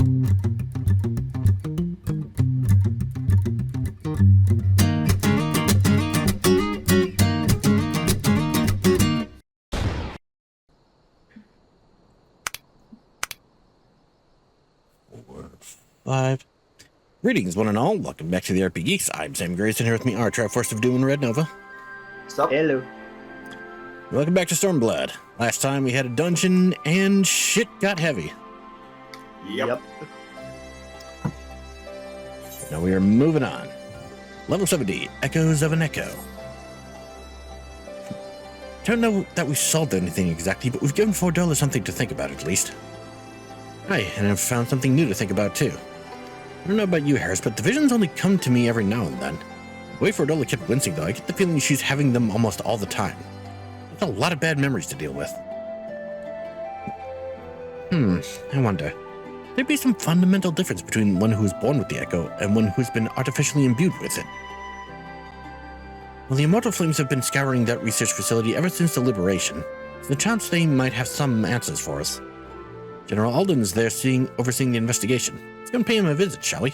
Five. Greetings, one and all. Welcome back to the RP Geeks. I'm Sam Grayson, here with me, our Triforce of Doom and Red Nova. Sup? Hello. Welcome back to Stormblood. Last time we had a dungeon and shit got heavy. Yep. Now we are moving on. Level 70, Echoes of an Echo. Don't know that we solved anything exactly, but we've given Fordola something to think about at least. Hi, and I've found something new to think about too. I don't know about you, Harris, but the visions only come to me every now and then. The way Fordola kept wincing, though, I get the feeling she's having them almost all the time. That's a lot of bad memories to deal with. I wonder. There'd be some fundamental difference between one who was born with the Echo and one who's been artificially imbued with it. Well, the Immortal Flames have been scouring that research facility ever since the Liberation. There's a chance they might have some answers for us. General Alden's there overseeing the investigation. Let's go and pay him a visit, shall we?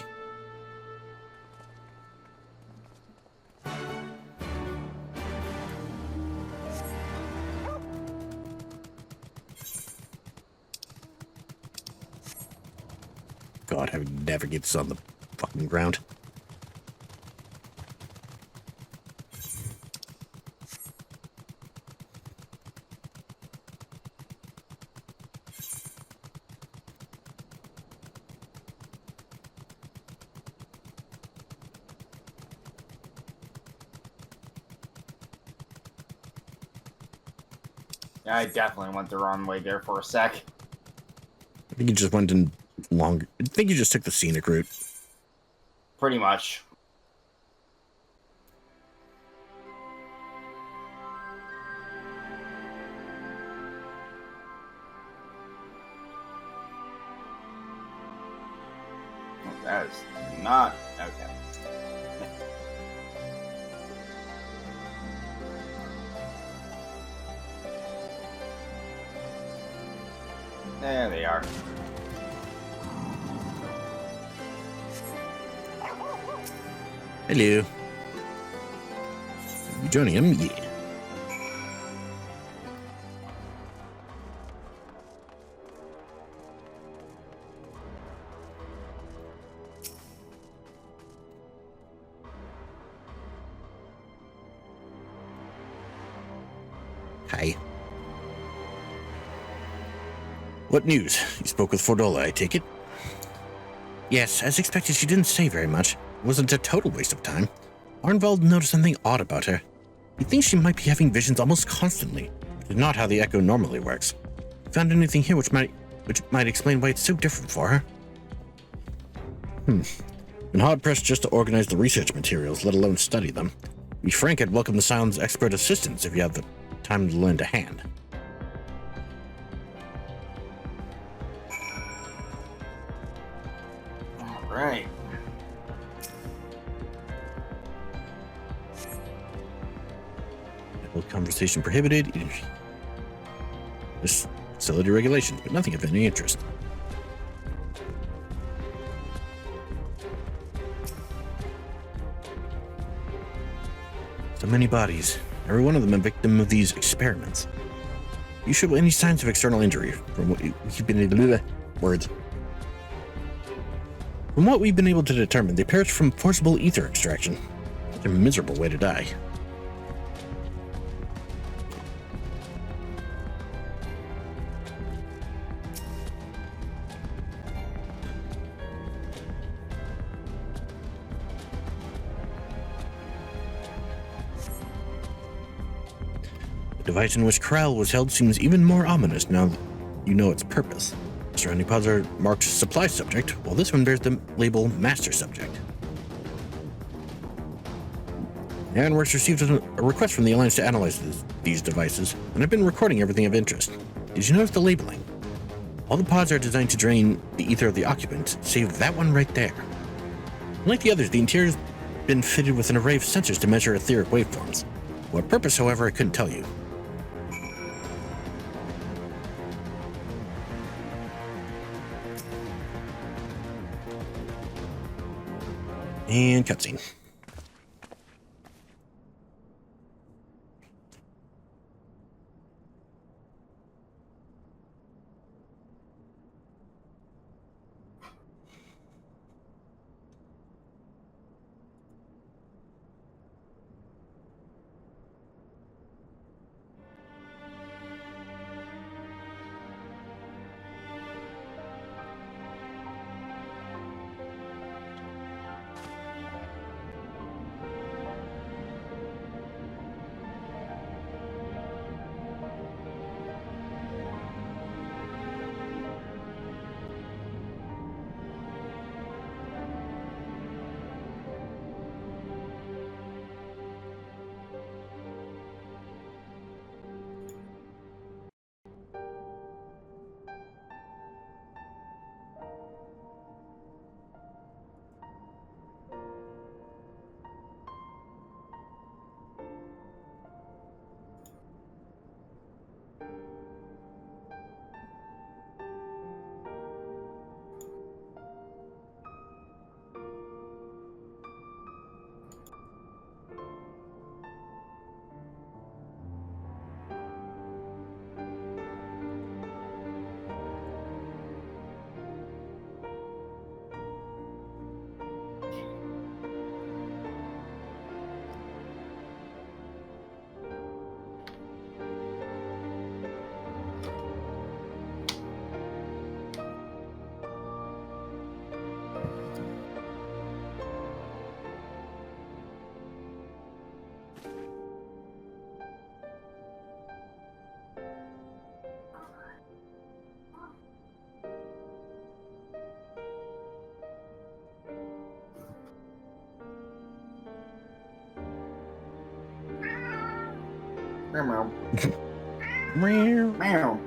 God, I would never get this on the fucking ground. I definitely went the wrong way there for a sec. I think you just went in longer. I think you just took the scenic route. Pretty much. That is not okay. There they are. Hello. Are you joining him? Yeah. Hi. What news? You spoke with Fordola, I take it? Yes, as expected, she didn't say very much. It wasn't a total waste of time. Arnvald noticed something odd about her. He thinks she might be having visions almost constantly, which is not how the Echo normally works. Found anything here which might explain why it's so different for her? Been hard-pressed just to organize the research materials, let alone study them. To be frank, I'd welcome the Scion's expert assistance if you have the time to lend a hand. Right. Conversation prohibited. This facility regulations, but nothing of any interest. So many bodies, every one of them a victim of these experiments. You show any signs of external injury from what we've been able to words. From what we've been able to determine, they perished from forcible ether extraction. It's a miserable way to die. The device in which Corral was held seems even more ominous now that you know its purpose. The surrounding pods are marked Supply Subject, while this one bears the label Master Subject. Ironworks received a request from the Alliance to analyze these devices, and I've been recording everything of interest. Did you notice the labeling? All the pods are designed to drain the ether of the occupant, save that one right there. Unlike the others, the interior's been fitted with an array of sensors to measure etheric waveforms. What purpose, however, I couldn't tell you. And cutscene. Meow. Meow. Meow.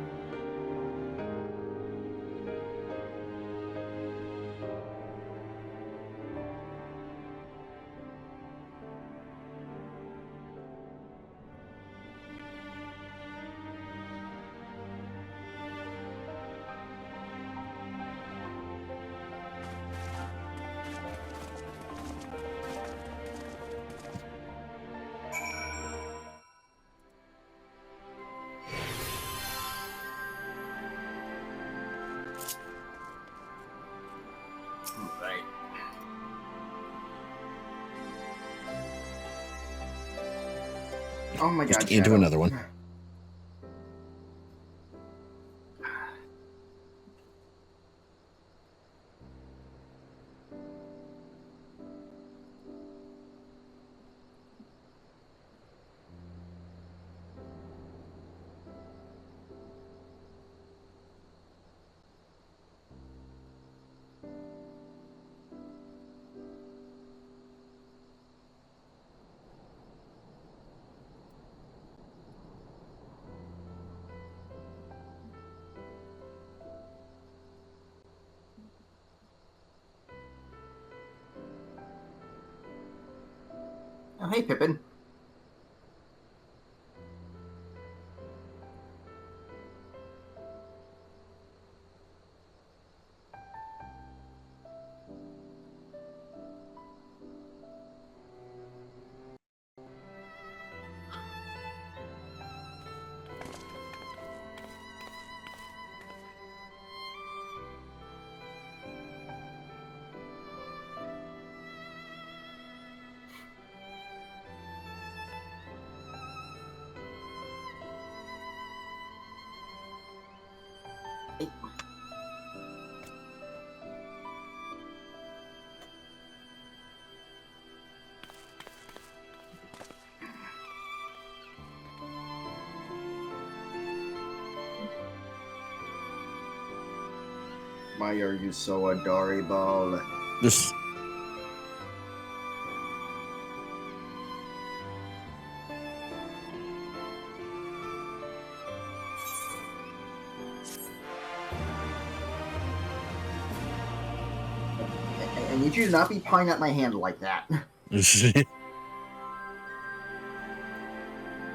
Right. Oh my god. Just into Shadow. another one. Oh, hey, Pippin. Why are you so adorable? This. I need you to not be pawing at my hand like that.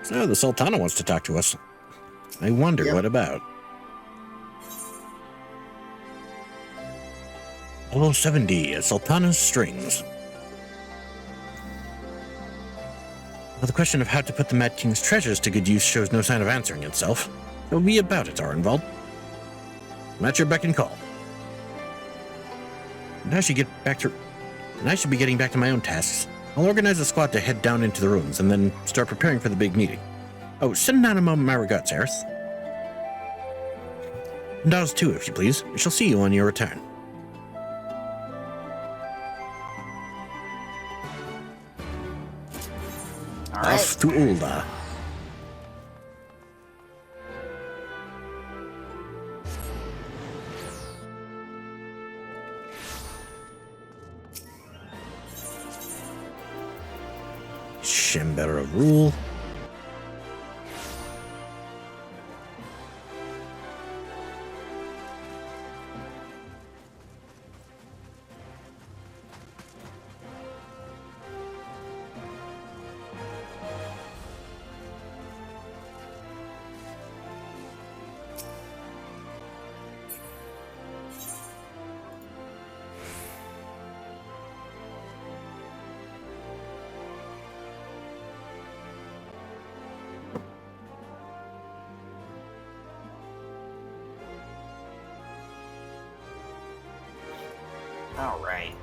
So the Sultana wants to talk to us. I wonder Yep. what about. Level 70 at Sultana's Strings. Well, the question of how to put the Mad King's treasures to good use shows no sign of answering itself. So be about it, Arenvald. I'm at your beck and call. And I should be getting back to my own tasks. I'll organize a squad to head down into the ruins and then start preparing for the big meeting. Oh, send Nanimo my regards, Aerith. And Oz too, if you please. We shall see you on your return. All right. Off to Ulda. Shambara rule. All right.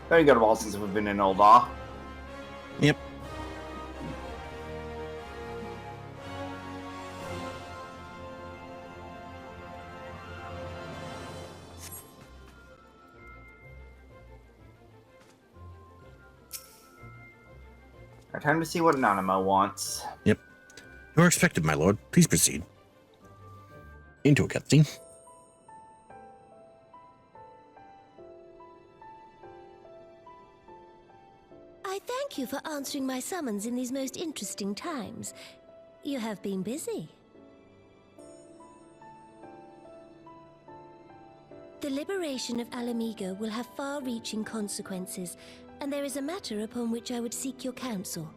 Very good of all since we've been in Ulda. Yep. Our time to see what Nanimo wants. Yep. You are expected, my lord. Please proceed. Into a cutscene. I thank you for answering my summons in these most interesting times. You have been busy. The liberation of Alamigo will have far-reaching consequences, and there is a matter upon which I would seek your counsel.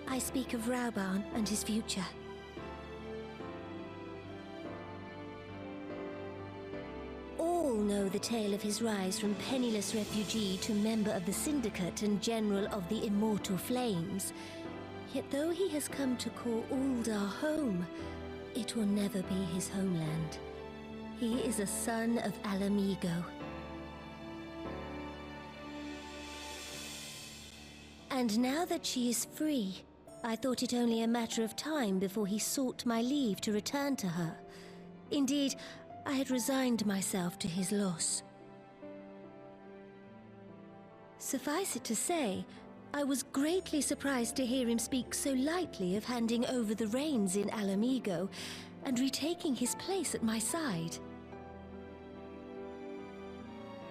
I speak of Rauban and his future. All know the tale of his rise from penniless refugee to member of the Syndicate and General of the Immortal Flames. Yet though he has come to call Ulda home, it will never be his homeland. He is a son of Alamigo. And now that she is free, I thought it only a matter of time before he sought my leave to return to her. Indeed, I had resigned myself to his loss. Suffice it to say, I was greatly surprised to hear him speak so lightly of handing over the reins in Alamigo and retaking his place at my side.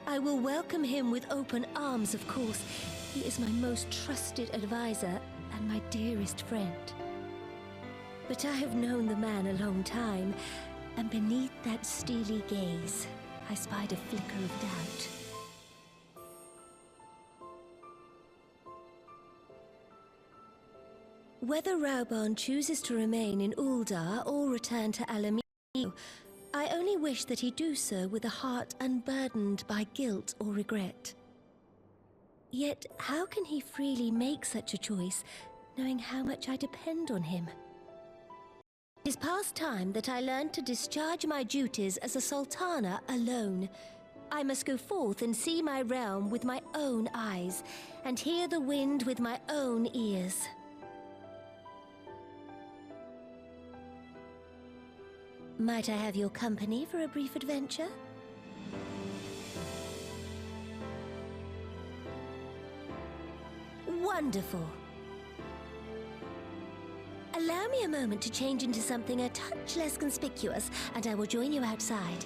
I will welcome him with open arms, of course. He is my most trusted advisor and my dearest friend. But I have known the man a long time, and beneath that steely gaze, I spied a flicker of doubt. Whether Rauban chooses to remain in Ulda or return to Alamigo, I only wish that he do so with a heart unburdened by guilt or regret. Yet, how can he freely make such a choice, knowing how much I depend on him? It is past time that I learned to discharge my duties as a Sultana alone. I must go forth and see my realm with my own eyes, and hear the wind with my own ears. Might I have your company for a brief adventure? Wonderful. Allow me a moment to change into something a touch less conspicuous, and I will join you outside.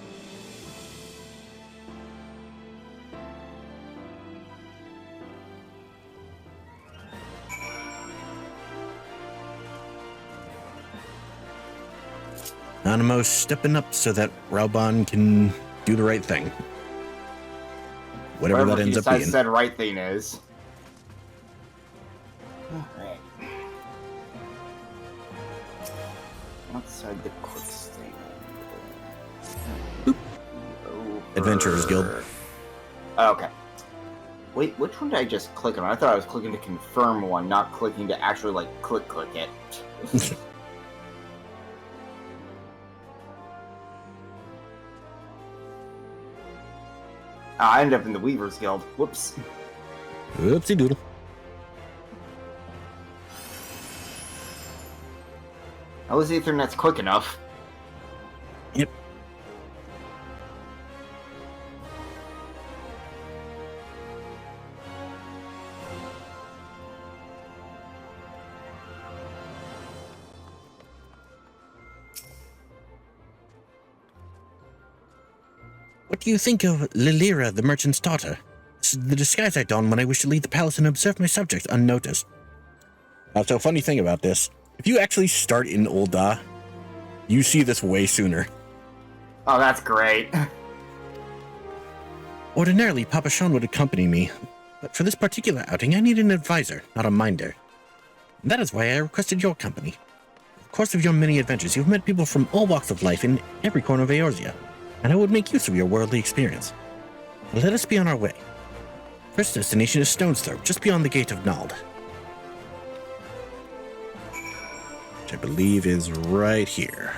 Animo's stepping up so that Rauban can do the right thing. Whatever that ends up being. That right thing is. Alright. Outside the quicksand. Adventurers Guild. Okay. Wait, which one did I just click on? I thought I was clicking to confirm one, not clicking to actually, like, click it. I ended up in the Weavers Guild. Whoops. Oopsie doodle. At least the Ethernet's quick enough. Yep. What do you think of Lilira, the merchant's daughter? This is the disguise I don when I wish to leave the palace and observe my subjects unnoticed. So funny thing about this, if you actually start in Ul'dah, you see this way sooner. Oh, that's great. Ordinarily, Papa Sean would accompany me, but for this particular outing, I need an advisor, not a minder. And that is why I requested your company. In the course of your many adventures, you've met people from all walks of life in every corner of Eorzea, and I would make use of your worldly experience. But let us be on our way. First destination is Stone's Throw, just beyond the gate of Nald, which I believe is right here.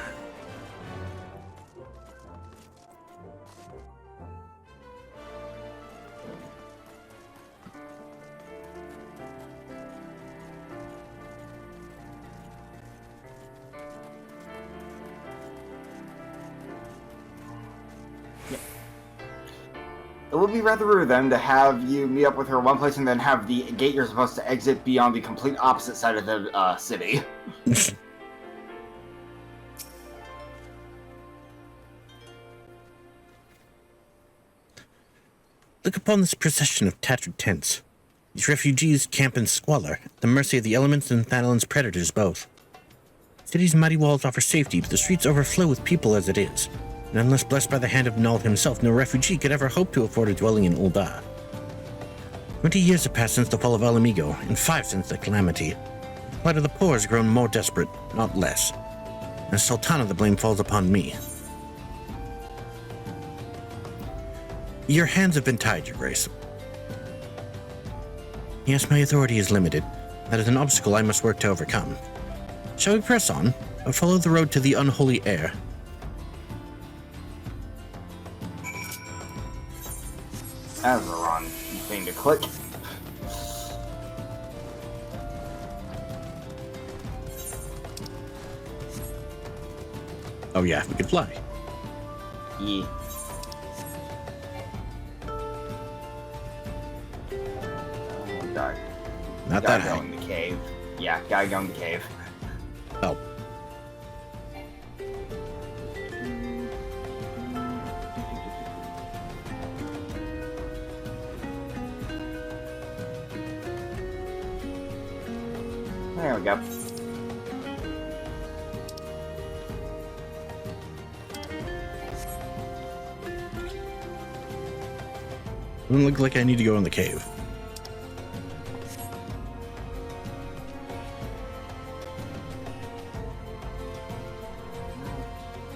It would be rather rude then to have you meet up with her one place and then have the gate you're supposed to exit be on the complete opposite side of the city. Look upon this procession of tattered tents. These refugees camp in squalor, at the mercy of the elements and Thanalin's predators both. The city's mighty walls offer safety, but the streets overflow with people as it is. And unless blessed by the hand of Nald himself, no refugee could ever hope to afford a dwelling in Ul'dah. 20 years have passed since the fall of Alamigo, and 5 since the calamity. The plight of the poor has grown more desperate, not less. As Sultana, the blame falls upon me. Your hands have been tied, Your Grace. Yes, my authority is limited. That is an obstacle I must work to overcome. Shall we press on, or follow the road to the unholy air? Azeron, thing to click. Oh yeah, we can fly. Yeah. Oh, God. Not Gotta that go high. in the cave. Yeah, gotta go in the cave. Oh. There we go. Doesn't look like I need to go in the cave.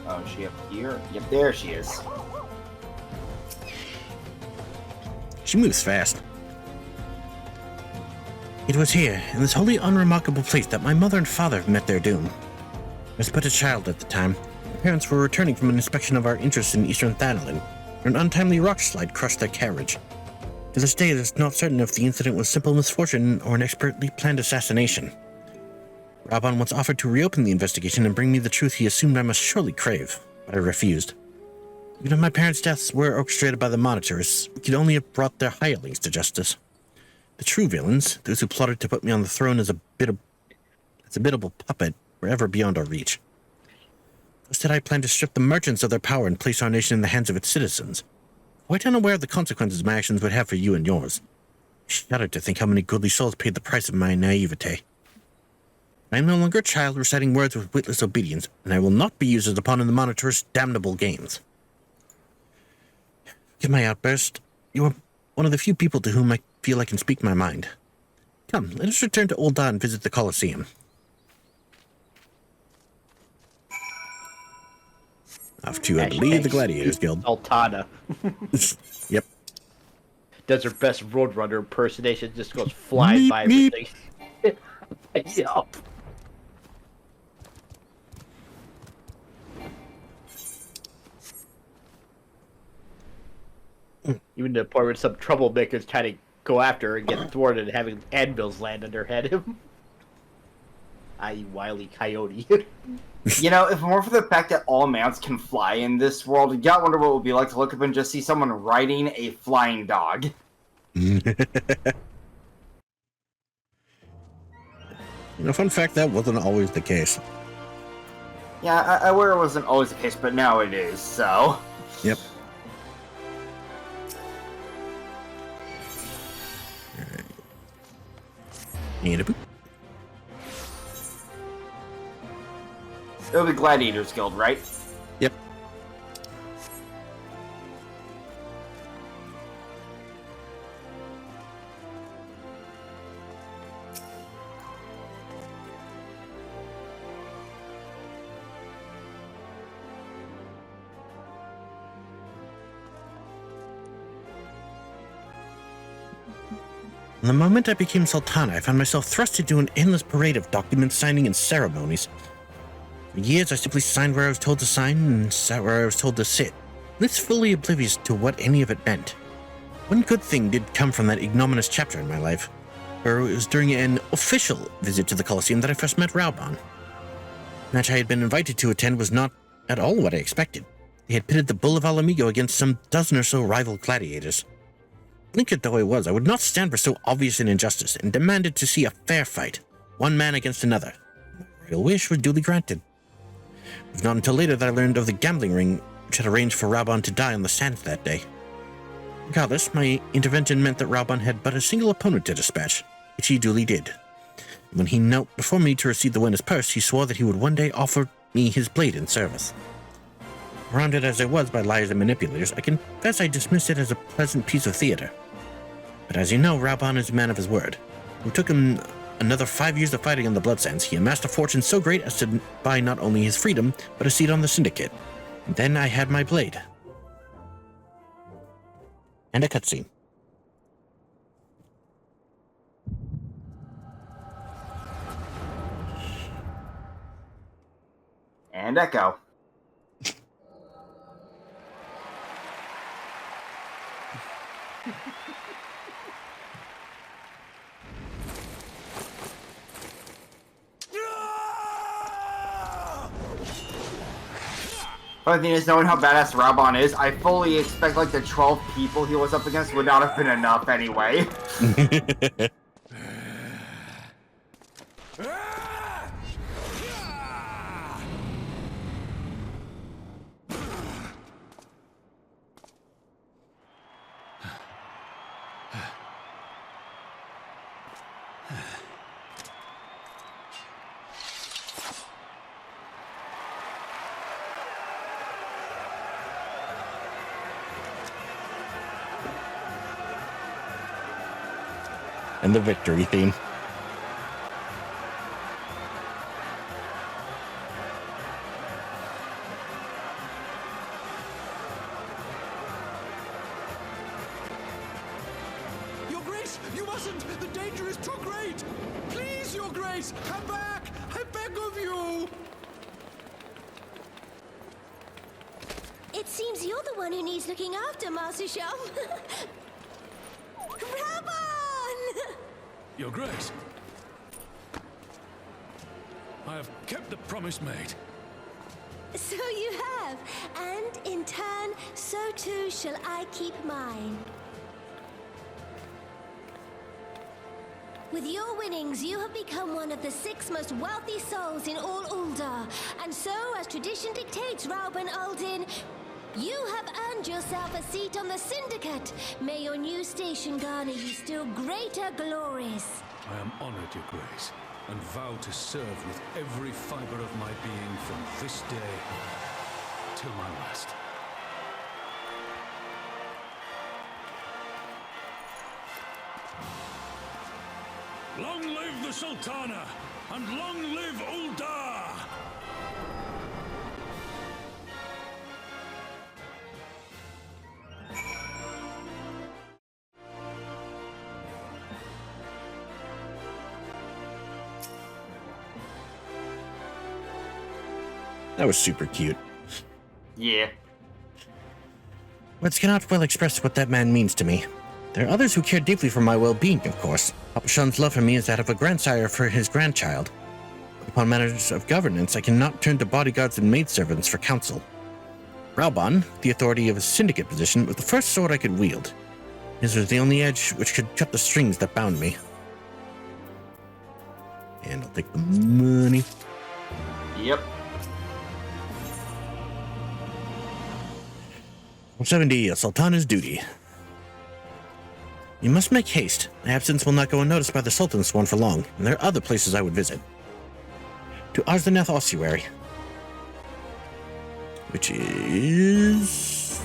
Oh, is she up here? Yep, there she is. She moves fast. It was here, in this wholly unremarkable place, that my mother and father met their doom. I was but a child at the time. My parents were returning from an inspection of our interests in eastern Thanalin, when an untimely rock slide crushed their carriage. To this day, it is not certain if the incident was simple misfortune or an expertly planned assassination. Raban once offered to reopen the investigation and bring me the truth he assumed I must surely crave, but I refused. Even if my parents' deaths were orchestrated by the monitors, we could only have brought their hirelings to justice. The true villains, those who plotted to put me on the throne as a biddable puppet, were ever beyond our reach. Instead, I planned to strip the merchants of their power and place our nation in the hands of its citizens. Quite unaware of the consequences my actions would have for you and yours. I shuddered to think how many goodly souls paid the price of my naivete. I am no longer a child reciting words with witless obedience, and I will not be used as a pawn in the Monitor's damnable games. Forgive my outburst. You are one of the few people to whom I feel I can speak my mind. Come, let us return to Ul'dah and visit the Colosseum. Off to, I believe, the Gladiators Guild. Sultana. Yep. Does her best Roadrunner impersonation, just goes flying by everything. Yup. Even to the point where some troublemakers trying to go after her and get thwarted and having anvils land on her head. I.e. Wile E. Coyote. You know, if more for the fact that all mounts can fly in this world, you gotta wonder what it would be like to look up and just see someone riding a flying dog. Fun fact, that wasn't always the case. Yeah, I aware it wasn't always the case, but now it is, so... Yep. And a boop. It'll be Gladiators Guild, right? Yep. The moment I became Sultana, I found myself thrust into an endless parade of document signing and ceremonies. For years, I simply signed where I was told to sign and sat where I was told to sit, this fully oblivious to what any of it meant. One good thing did come from that ignominious chapter in my life, where it was during an official visit to the Colosseum that I first met Raubon. The match I had been invited to attend was not at all what I expected. They had pitted the Bull of Alamigo against some dozen or so rival gladiators. Blinkered though I was, I would not stand for so obvious an injustice, and demanded to see a fair fight, one man against another. My royal wish was duly granted. It was not until later that I learned of the gambling ring which had arranged for Raubon to die on the sands that day. Regardless, my intervention meant that Raubon had but a single opponent to dispatch, which he duly did. When he knelt before me to receive the winner's purse, he swore that he would one day offer me his blade in service. Surrounded as I was by liars and manipulators, I confess I dismissed it as a pleasant piece of theater. But as you know, Raubon is a man of his word. It took him another 5 years of fighting on the Bloodsands. He amassed a fortune so great as to buy not only his freedom, but a seat on the Syndicate. And then I had my blade. And a cutscene. And Echo. Funny thing is, knowing how badass Raubon is, I fully expect like the 12 people he was up against would not have been enough anyway. And the victory theme. Your Grace, you mustn't! The danger is too great! Please, Your Grace, come back! I beg of you! It seems you're the one who needs looking after, Master Shum. Raubon! Your Grace, I have kept the promise made. So you have, and in turn, so too shall I keep mine. With your winnings, you have become one of the 6 most wealthy souls in all Uldar, and so, as tradition dictates, Raubon Aldin, you have earned yourself a seat on the Syndicate. May your new station garner you still greater glories. I am honored, Your Grace, and vow to serve with every fiber of my being from this day till my last. Long live the Sultana, and long live Uldar! That was super cute. Yeah. Words cannot well express what that man means to me. There are others who care deeply for my well-being, of course. Papa Sean's love for me is that of a grandsire for his grandchild. But upon matters of governance, I cannot turn to bodyguards and maidservants for counsel. Raubon, the authority of a syndicate position, was the first sword I could wield. His was the only edge which could cut the strings that bound me. And I'll take the money. Yep. 70, Sultana's duty. You must make haste. My absence will not go unnoticed by the Sultan Sworn for long, and there are other places I would visit. To Arsdaneth Ossuary. Which is...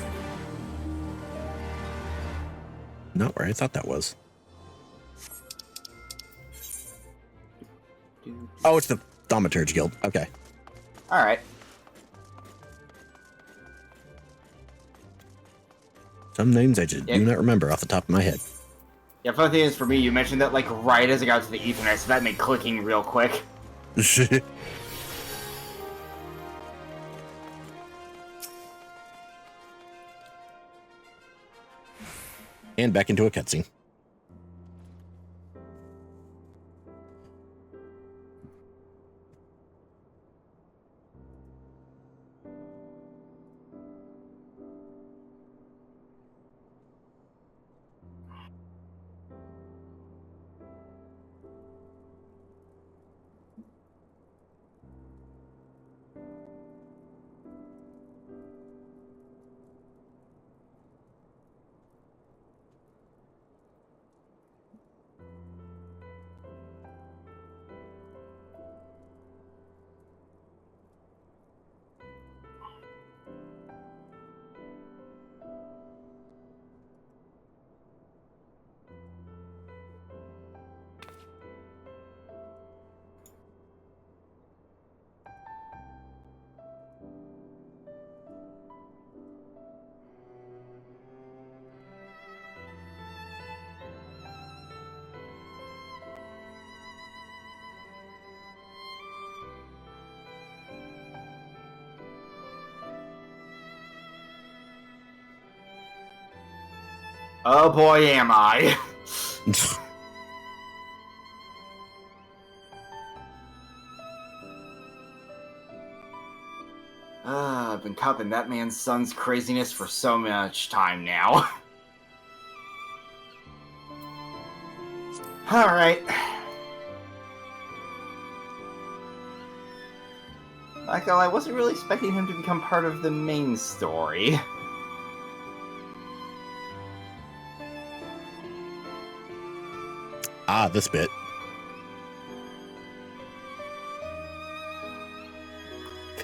not where I thought that was. Oh, it's the Thaumaturge Guild. Okay. Alright. Some names I just do not remember off the top of my head. Yeah, funny thing is, for me, you mentioned that, like, right as I got to the Ethernet, so that made clicking real quick. And back into a cutscene. Oh boy, am I. I've been caught in that man's son's craziness for so much time now. Alright. Michael, I wasn't really expecting him to become part of the main story. Ah, this bit.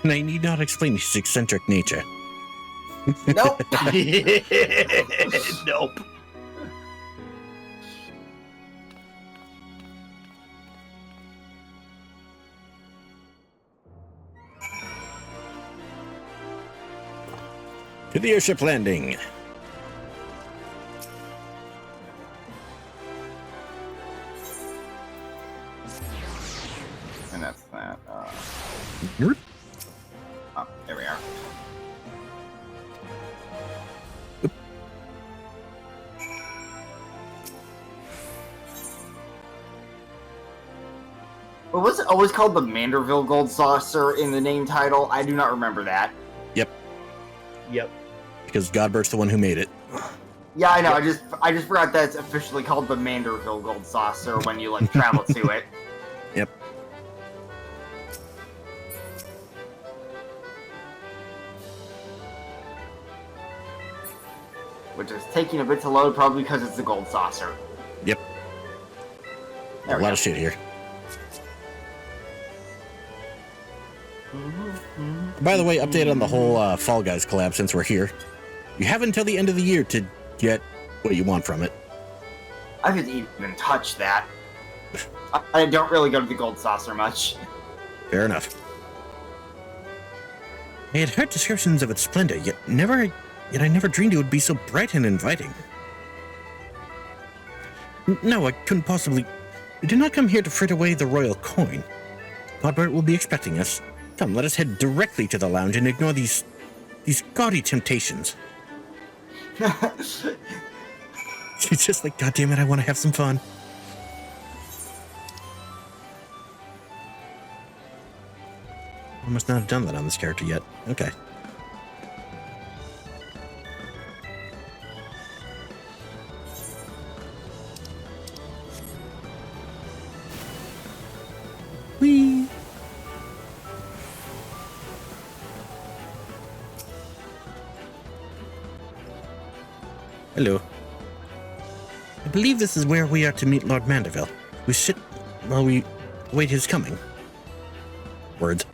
And I need not explain his eccentric nature. Nope. Nope. To the airship landing. And that's that. Yep. Oh, there we are. Well, was it always called the Manderville Gold Saucer in the name title? I do not remember that. Yep. Because Godbert's the one who made it. Yeah, I know. I just forgot that it's officially called the Manderville Gold Saucer when you like travel to it. Yep. Which is taking a bit to load, probably because it's the Gold Saucer. Yep. There A we lot go. of shit here. By the way, update on the whole Fall Guys collab since we're here. You have until the end of the year to get what you want from it. I haven't even touched that. I don't really go to the Gold Saucer much. Fair enough. I had heard descriptions of its splendor, yet I never dreamed it would be so bright and inviting. No, I couldn't possibly. We did not come here to frit away the royal coin. Godbert will be expecting us. Come, let us head directly to the lounge and ignore these gaudy temptations. She's just like, God damn it, I want to have some fun. I must not have done that on this character yet. Okay. Whee! Hello. I believe this is where we are to meet Lord Mandeville. We sit while we await his coming. Words.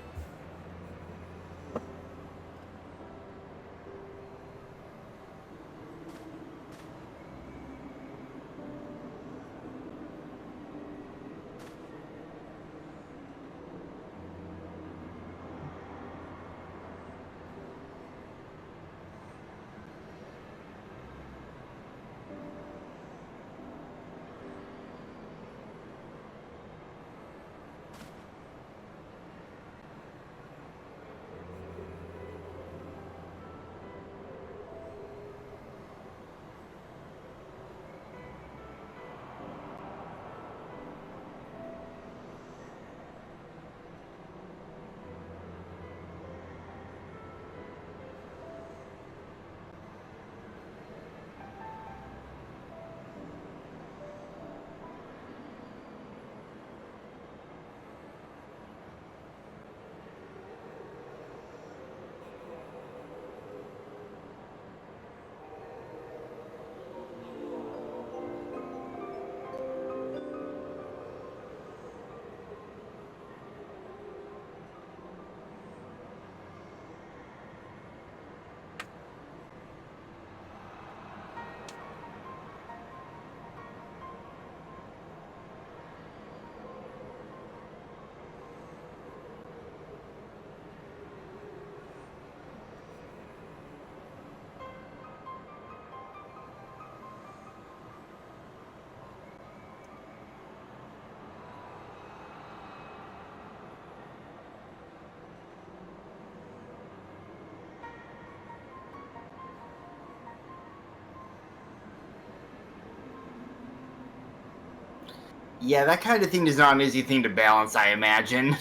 Yeah, that kind of thing is not an easy thing to balance, I imagine.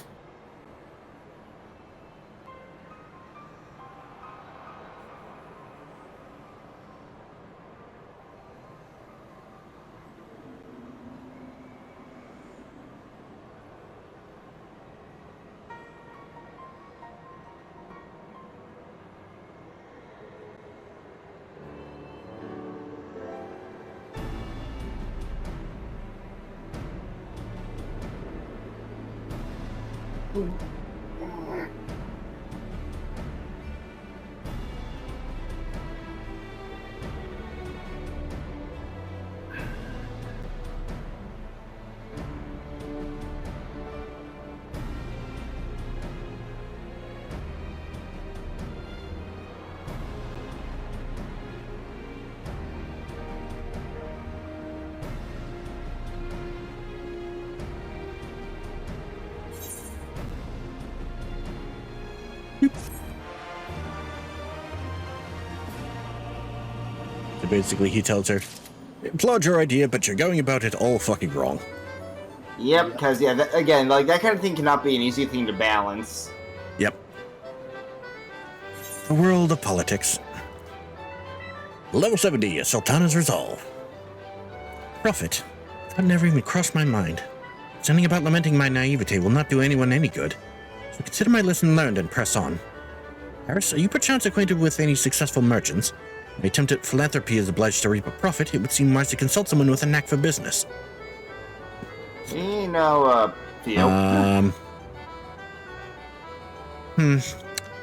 So basically, he tells her, applaud your idea, but you're going about it all fucking wrong. Yep, because, yeah, again, like, that kind of thing cannot be an easy thing to balance. Yep. The world of politics. Level 70, Sultana's resolve. Prophet. That never even crossed my mind. Something about lamenting my naivete will not do anyone any good. So consider my lesson learned and press on. Harris, are you perchance acquainted with any successful merchants? When attempt at philanthropy is obliged to reap a profit, it would seem wise to consult someone with a knack for business. You know, Theo.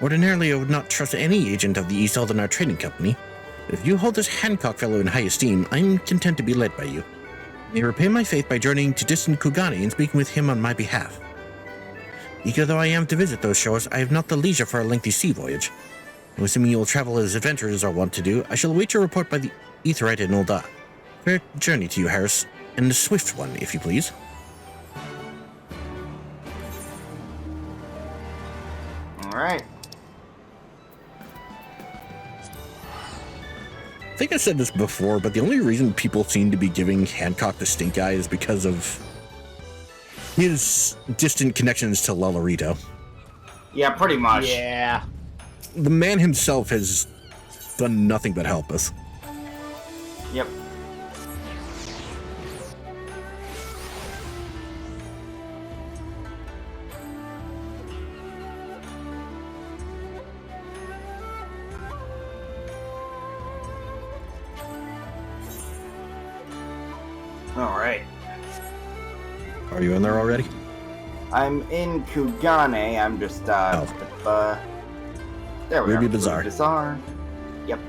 Ordinarily, I would not trust any agent of the East Eldenar Trading Company. But if you hold this Hancock fellow in high esteem, I'm content to be led by you. You may repay my faith by journeying to distant Kugani and speaking with him on my behalf. Eager though I am to visit those shores, I have not the leisure for a lengthy sea voyage. And assuming you will travel as adventurers are wont to do, I shall await your report by the Aetheryte in Ul'dah. Fair journey to you, Harris, and a swift one, if you please. right. I think I said this before, but the only reason people seem to be giving Hancock the stink eye is because of his distant connections to Lolorito. Yeah, pretty much. Yeah. The man himself has done nothing but help us. Yep. All right. Are you in there already? I'm in Kugane. I'm just there we Ruby are. Bazaar. Ruby Bazaar. Yep.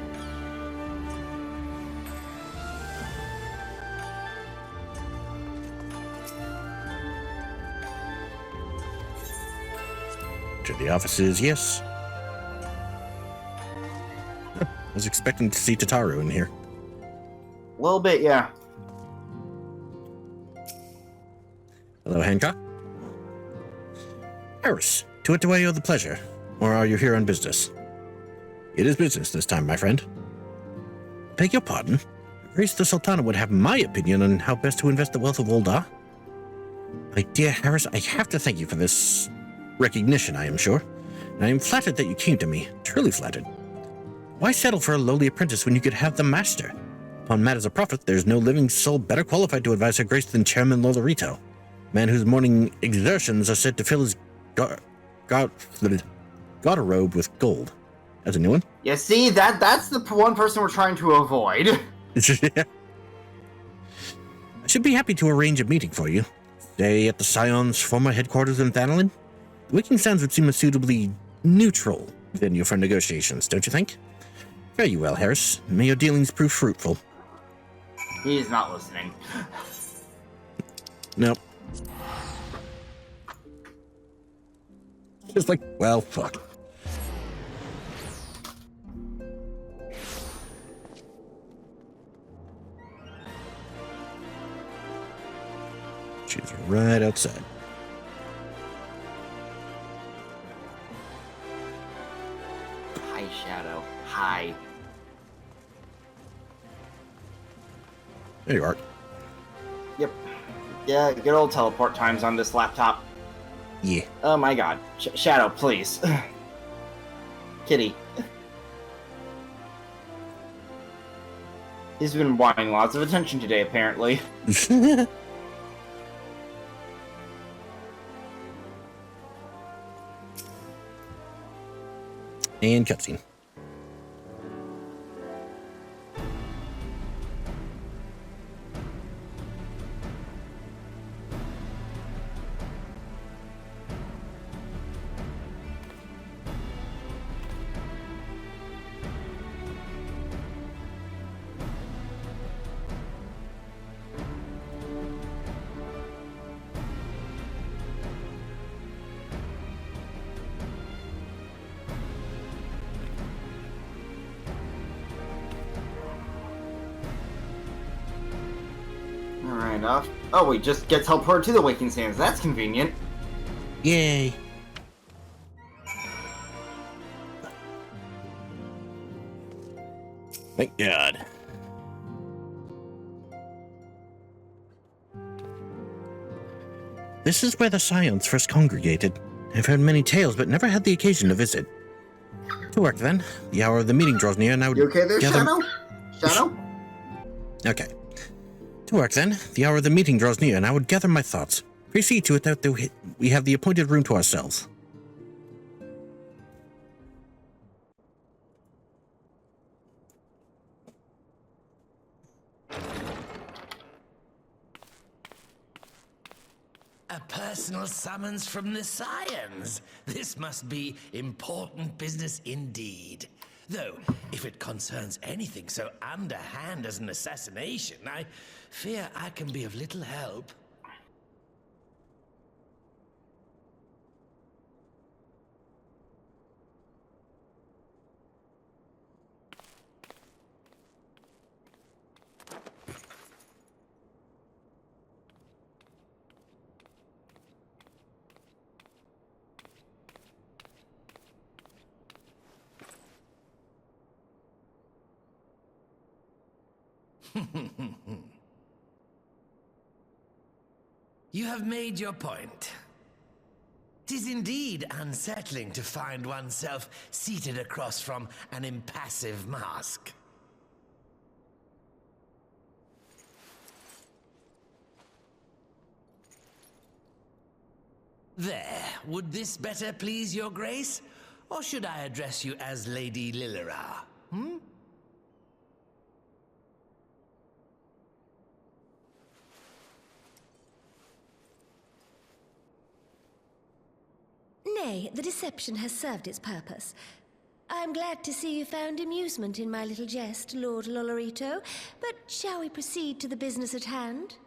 To the offices, yes. I was expecting to see Tataru in here. A little bit, yeah. Hello, Hancock. Harris, to what do I owe the pleasure? Or are you here on business? It is business this time, my friend. Beg your pardon? Grace the Sultana would have my opinion on how best to invest the wealth of Uldar. My dear Harris, I have to thank you for this recognition, I am sure. And I am flattered that you came to me, truly flattered. Why settle for a lowly apprentice when you could have the master? Upon matters of profit, there's no living soul better qualified to advise Her Grace than Chairman Lolorito, man whose morning exertions are said to fill his garderobe with gold. That's a new one. Yeah, see, that's the one person we're trying to avoid. I should be happy to arrange a meeting for you. Stay at the Scion's former headquarters in Thanalin. The Waking Sands would seem a suitably neutral venue for negotiations, don't you think? Very well, Harris. May your dealings prove fruitful. He's not listening. Nope. Just like, well, fuck. She's right outside. Hi, Shadow. Hi. There you are. Yep. Yeah, good old teleport times on this laptop. Yeah. Oh my god. Shadow, please. Kitty. He's been wanting lots of attention today, apparently. And cutscene. Alright, off. Oh, we just get teleported to the Waking Sands. That's convenient. Yay. Thank God. This is where the Scions first congregated. I've heard many tales, but never had the occasion to visit. To work, then. The hour of the meeting draws near, and I would You okay there, gather... Shadow? Shadow? Okay. To work, then. The hour of the meeting draws near, and I would gather my thoughts. Proceed to it that we have the appointed room to ourselves. A personal summons from the Scions. This must be important business indeed. Though, if it concerns anything so underhand as an assassination, I fear I can be of little help. You have made your point. 'Tis indeed unsettling to find oneself seated across from an impassive mask. There, would this better please your grace? Or should I address you as Lady Lilira? Nay, the deception has served its purpose. I am glad to see you found amusement in my little jest, Lord Lolorito, but shall we proceed to the business at hand?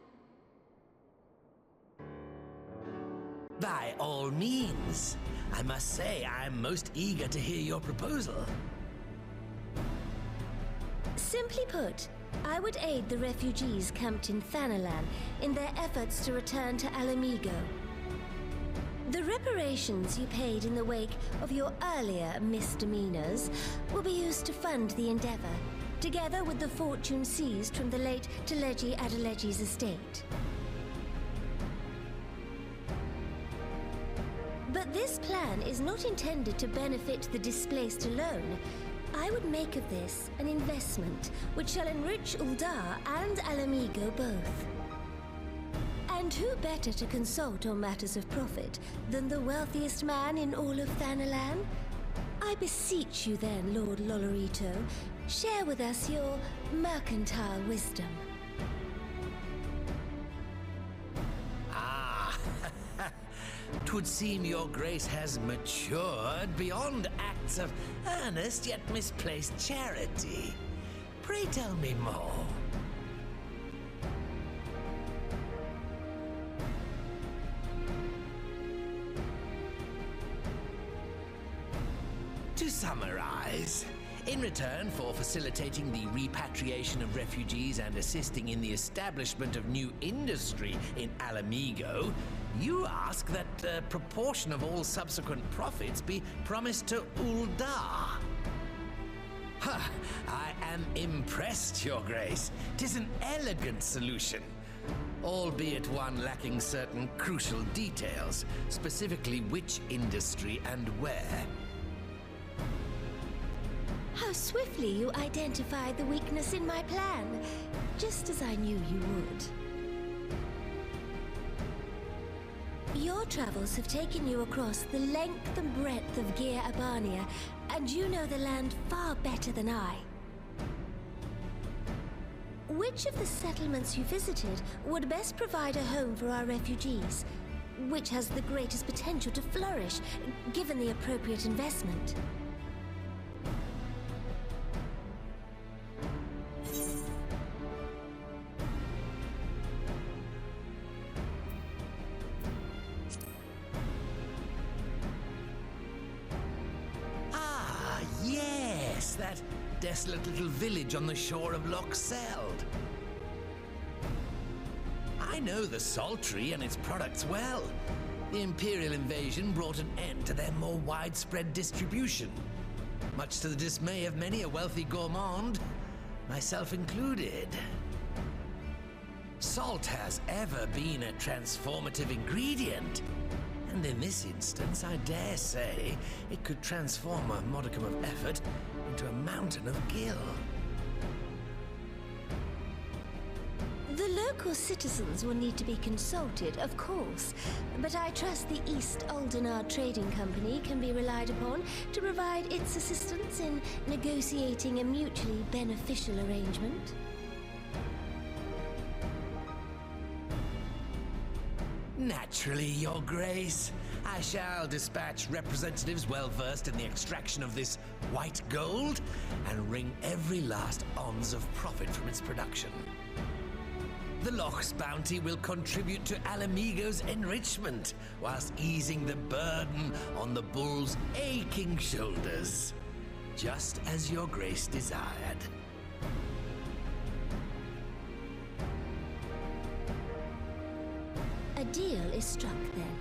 By all means. I must say I'm most eager to hear your proposal. Simply put, I would aid the refugees camped in Thanalan in their efforts to return to Alamigo. The reparations you paid in the wake of your earlier misdemeanors will be used to fund the endeavor, together with the fortune seized from the late Teleji Adeleji's estate. But this plan is not intended to benefit the displaced alone. I would make of this an investment which shall enrich Uldar and Alamigo both. And who better to consult on matters of profit than the wealthiest man in all of Thanalan? I beseech you then, Lord Lolorito, share with us your mercantile wisdom. Ah, 'twould seem your grace has matured beyond acts of earnest yet misplaced charity. Pray tell me more. To summarize, in return for facilitating the repatriation of refugees and assisting in the establishment of new industry in Alamigo, you ask that a proportion of all subsequent profits be promised to Uldar. Ha! I am impressed, Your Grace. 'Tis an elegant solution, albeit one lacking certain crucial details, specifically which industry and where. How swiftly you identified the weakness in my plan, just as I knew you would. Your travels have taken you across the length and breadth of Gir Abania, and you know the land far better than I. Which of the settlements you visited would best provide a home for our refugees? Which has the greatest potential to flourish, given the appropriate investment? That desolate little village on the shore of Loch Seld. I know the Sultry and its products well. The Imperial invasion brought an end to their more widespread distribution, much to the dismay of many a wealthy gourmand, myself included. Salt has ever been a transformative ingredient, and in this instance, I dare say, it could transform a modicum of effort into a mountain of gil. The local citizens will need to be consulted, of course, but I trust the East Aldenard Trading Company can be relied upon to provide its assistance in negotiating a mutually beneficial arrangement. Naturally, Your Grace. I shall dispatch representatives well-versed in the extraction of this white gold and wring every last ounce of profit from its production. The Loch's bounty will contribute to Alamigo's enrichment, whilst easing the burden on the bull's aching shoulders, just as Your Grace desired. A deal is struck then.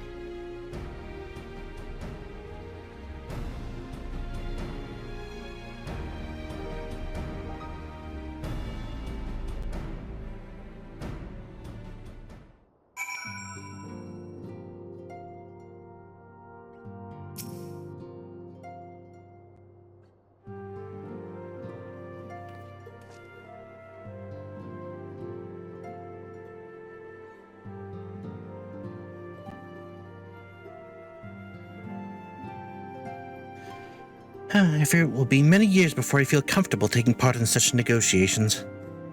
I fear it will be many years before I feel comfortable taking part in such negotiations.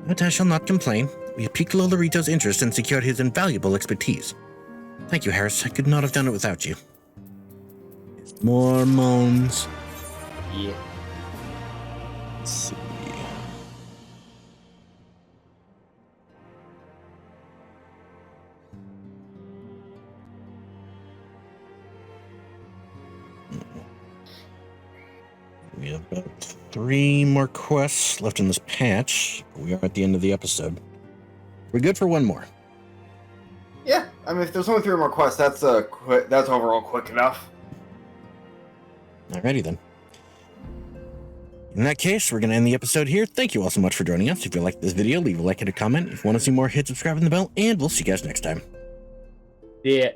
But I shall not complain. We piqued Lolorito's interest and secured his invaluable expertise. Thank you, Harris. I could not have done it without you. More moans. Yeah. Let's see. We have about 3 more quests left in this patch. We are at the end of the episode. We're good for one more. Yeah, I mean, if there's only 3 more quests, that's overall quick enough. Alrighty then. In that case, we're going to end the episode here. Thank you all so much for joining us. If you liked this video, leave a like and a comment. If you want to see more, hit subscribe and the bell, and we'll see you guys next time. Yeah.